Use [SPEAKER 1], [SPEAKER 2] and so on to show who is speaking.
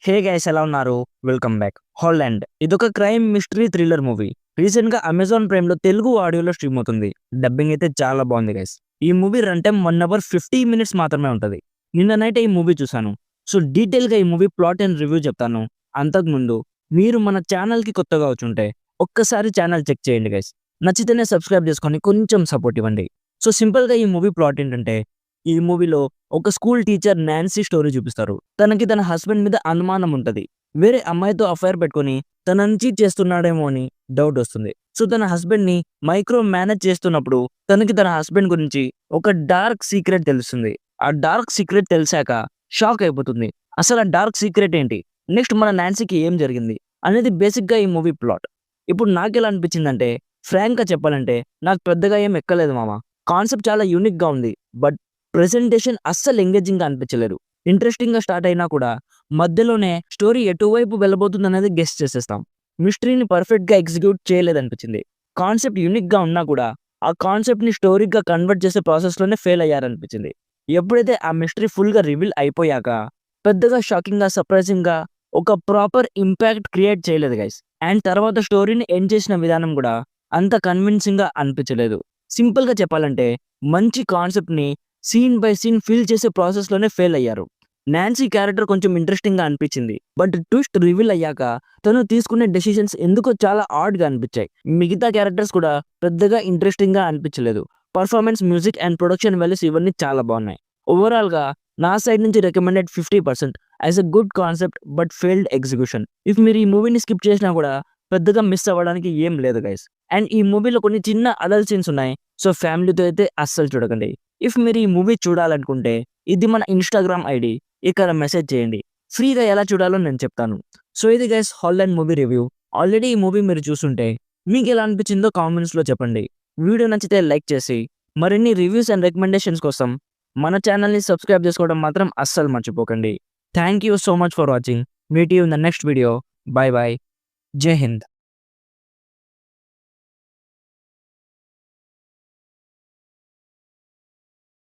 [SPEAKER 1] Hey guys ఎలా ఉన్నారు? Welcome back. Holland ఇదొక crime mystery thriller movie. Recent గా అమెజాన్ ప్రైమ్ లో తెలుగు ఆడియోలో స్ట్రీమ్ అవుతుంది. డబ్బింగ్ అయితే చాలా బాగుంది గైస్. ఈ movie run time 1 hour 50 minutes మాత్రమే ఉంటది. నిన్న నైట్ ఈ మూవీ చూసాను. సో డీటెయిల్ గా ఈ మూవీ ప్లాట్ అండ్ రివ్యూ చెప్తాను. అంతకుముందు మీరు మన ఛానల్ కి కొత్తగా వచ్చుంటే ఒక్కసారి ఛానల్ చెక్ చేయండి గైస్. నచ్చితేనే సబ్స్క్రైబ్ చేసుకొని కొంచెం సపోర్ట్ ఇవ్వండి. సో సింపుల్ గా ఈ మూవీ ప్లాట్ ఏంటంటే, ఈ మూవీలో ఒక స్కూల్ టీచర్ నాన్సీ స్టోరీ చూపిస్తారు. తనకి తన హస్బెండ్ మీద అనుమానం ఉంటది. వేరే అమ్మాయితో అఫైర్ పెట్టుకొని తనని చీట్ చేస్తున్నాడేమో అని డౌట్ వస్తుంది. సో తన హస్బెండ్ ని మైక్రో మేనేజ్ చేస్తున్నప్పుడు తనకి తన హస్బెండ్ గురించి ఒక డార్క్ సీక్రెట్ తెలుస్తుంది. ఆ డార్క్ సీక్రెట్ తెలిసాక షాక్ అయిపోతుంది. అసలు ఆ డార్క్ సీక్రెట్ ఏంటి, నెక్స్ట్ మన నాన్సీకి ఏం జరిగింది అనేది బేసిక్ గా ఈ మూవీ ప్లాట్. ఇప్పుడు నాకు ఎలా అనిపించిందంటే, ఫ్రాంక్ గా చెప్పాలంటే నాకు పెద్దగా ఏం ఎక్కలేదు మామ. కాన్సెప్ట్ చాలా యూనిక్ గా ఉంది. బట్ ప్రెజెంటేషన్ అస్సలు ఎంగేజింగ్ గా అనిపించలేదు. ఇంట్రెస్టింగ్ గా స్టార్ట్ అయినా కూడా మధ్యలోనే స్టోరీ ఎటువైపు వెళ్ళబోతుంది అనేది గెస్ చేసేస్తాం. మిస్టరీని పర్ఫెక్ట్ గా ఎగ్జిక్యూట్ చేయలేదనిపించింది. కాన్సెప్ట్ యూనిక్ గా ఉన్నా కూడా ఆ కాన్సెప్ట్ ని స్టోరీగా కన్వర్ట్ చేసే ప్రాసెస్ లోనే ఫెయిల్ అయ్యారనిపించింది. ఎప్పుడైతే ఆ మిస్టరీ ఫుల్ గా రివీల్ అయిపోయాక పెద్దగా షాకింగ్ గా సర్ప్రైజింగ్ గా ఒక ప్రాపర్ ఇంపాక్ట్ క్రియేట్ చేయలేదు గైస్. అండ్ తర్వాత స్టోరీని ఎండ్ చేసిన విధానం కూడా అంత కన్విన్సింగ్ గా అనిపించలేదు. సింపుల్ గా చెప్పాలంటే మంచి కాన్సెప్ట్ ని సీన్ బై సీన్ ఫీల్ చేసే ప్రాసెస్ లోనే ఫెయిల్ అయ్యారు. నాన్సీ క్యారెక్టర్ కొంచెం ఇంట్రెస్టింగ్ గా అనిపించింది. బట్ ట్విస్ట్ రివీల్ అయ్యాక తను తీసుకునే డెసిషన్స్ ఎందుకో చాలా ఆడ్ గా అనిపించాయి. మిగతా క్యారెక్టర్స్ కూడా పెద్దగా ఇంట్రెస్టింగ్ గా అనిపించలేదు. Performance, music and production values ఇవన్నీ చాలా బాగున్నాయి. ఓవరాల్ గా నా సైడ్ నుంచి recommended 50% as a good concept but failed execution. If మీరు ఈ మూవీని స్కిప్ చేసినా కూడా పెద్దగా మిస్ అవ్వడానికి ఏం లేదు గైస్. అండ్ ఈ మూవీలో కొన్ని చిన్న అడల్ట్ సీన్స్ ఉన్నాయి. సో ఫ్యామిలీతో అయితే అస్సలు చూడకండి. ఇఫ్ మీరు ఈ మూవీ చూడాలనుకుంటే ఇది మన ఇన్‌స్టాగ్రామ్ ఐడీ. ఇక్కడ మెసేజ్ చేయండి. ఫ్రీగా ఎలా చూడాలో నేను చెప్తాను. సో ఇది guys Holland movie review. Already ఈ మూవీ మీరు చూసుంటే మీకెలా అనిపించిందో కామెంట్స్‌లో చెప్పండి. వీడియో నచ్చితే లైక్ చేసి మరిన్ని రివ్యూస్ అండ్ రికమెండేషన్స్ కోసం మన ఛానల్‌ని సబ్స్క్రైబ్ చేసుకోవడం మాత్రం అస్సలు మర్చిపోకండి. Thank you so much for watching. Meet you in the next video. By by. జై హింద్.